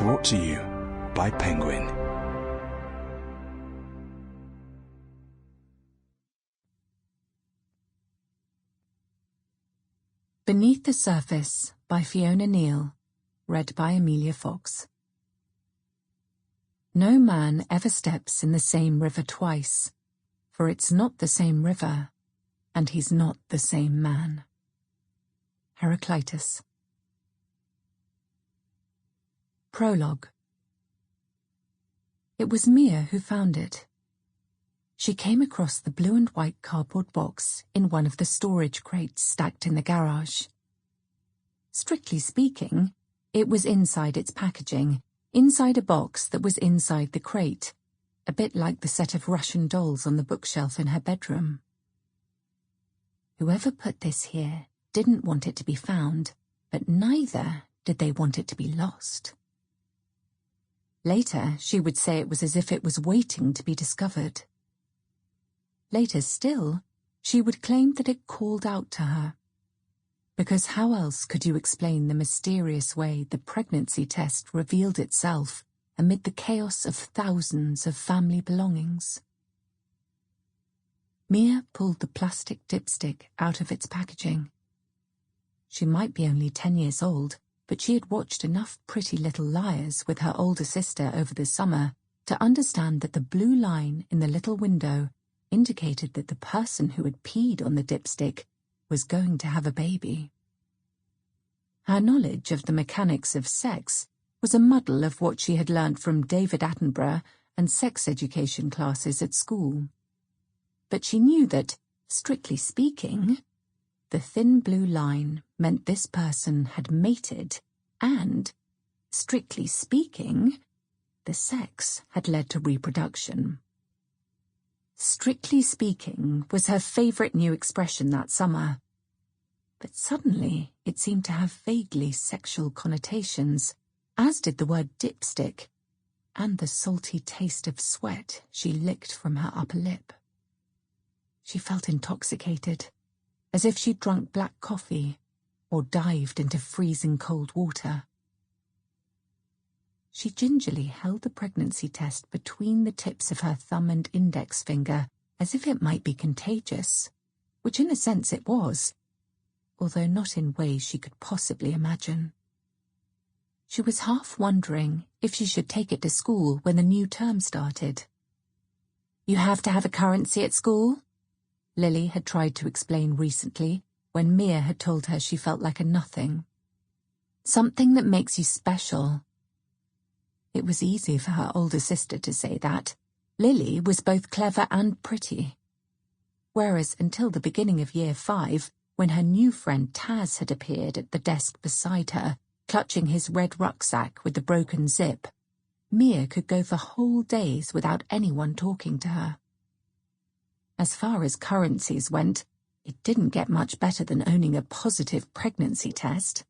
Brought to you by Penguin. Beneath the Surface by Fiona Neill, read by Emilia Fox. No man ever steps in the same river twice, for it's not the same river, and he's not the same man. Heraclitus. Prologue. It was Mia who found it. She came across the blue and white cardboard box in one of the storage crates stacked in the garage. Strictly speaking, it was inside its packaging, inside a box that was inside the crate, a bit like the set of Russian dolls on the bookshelf in her bedroom. Whoever put this here didn't want it to be found, but neither did they want it to be lost. Later, she would say it was as if it was waiting to be discovered. Later still, she would claim that it called out to her. Because how else could you explain the mysterious way the pregnancy test revealed itself amid the chaos of thousands of family belongings? Mia pulled the plastic dipstick out of its packaging. She might be only 10 years old, but she had watched enough Pretty Little Liars with her older sister over the summer to understand that the blue line in the little window indicated that the person who had peed on the dipstick was going to have a baby. Her knowledge of the mechanics of sex was a muddle of what she had learned from David Attenborough and sex education classes at school. But she knew that, strictly speaking, the thin blue line meant this person had mated and, strictly speaking, the sex had led to reproduction. Strictly speaking was her favourite new expression that summer. But suddenly it seemed to have vaguely sexual connotations, as did the word dipstick, and the salty taste of sweat she licked from her upper lip. She felt intoxicated, as if she'd drunk black coffee or dived into freezing cold water. She gingerly held the pregnancy test between the tips of her thumb and index finger as if it might be contagious, which in a sense it was, although not in ways she could possibly imagine. She was half wondering if she should take it to school when the new term started. "You have to have a currency at school?" Lilly had tried to explain recently when Mia had told her she felt like a nothing. "Something that makes you special." It was easy for her older sister to say that. Lilly was both clever and pretty. Whereas until the beginning of Year 5, when her new friend Taz had appeared at the desk beside her, clutching his red rucksack with the broken zip, Mia could go for whole days without anyone talking to her. As far as currencies went, it didn't get much better than owning a positive pregnancy test.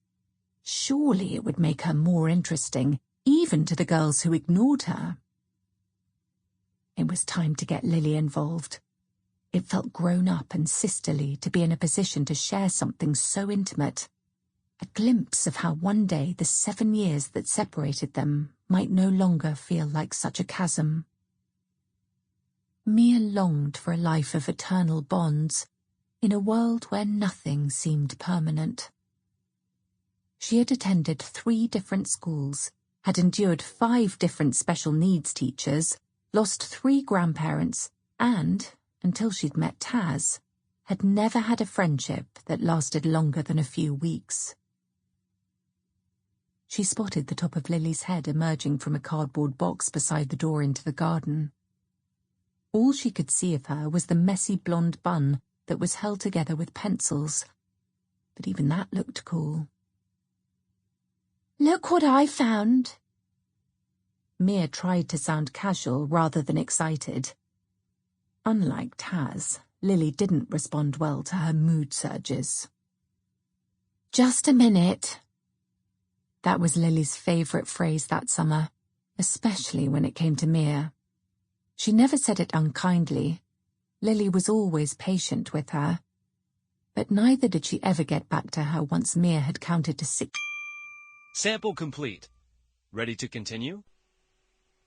Surely it would make her more interesting, even to the girls who ignored her. It was time to get Lilly involved. It felt grown up and sisterly to be in a position to share something so intimate, a glimpse of how one day the 7 years that separated them might no longer feel like such a chasm. Mia longed for a life of eternal bonds, in a world where nothing seemed permanent. She had attended 3 different schools, had endured 5 different special needs teachers, lost 3 grandparents, and, until she'd met Taz, had never had a friendship that lasted longer than a few weeks. She spotted the top of Lily's head emerging from a cardboard box beside the door into the garden. All she could see of her was the messy blonde bun that was held together with pencils, but even that looked cool. "Look what I found!" Mia tried to sound casual rather than excited. Unlike Taz, Lilly didn't respond well to her mood surges. "Just a minute." That was Lily's favourite phrase that summer, especially when it came to Mia. She never said it unkindly. Lilly was always patient with her. But neither did she ever get back to her once Mia had counted to 6. Sample complete. Ready to continue?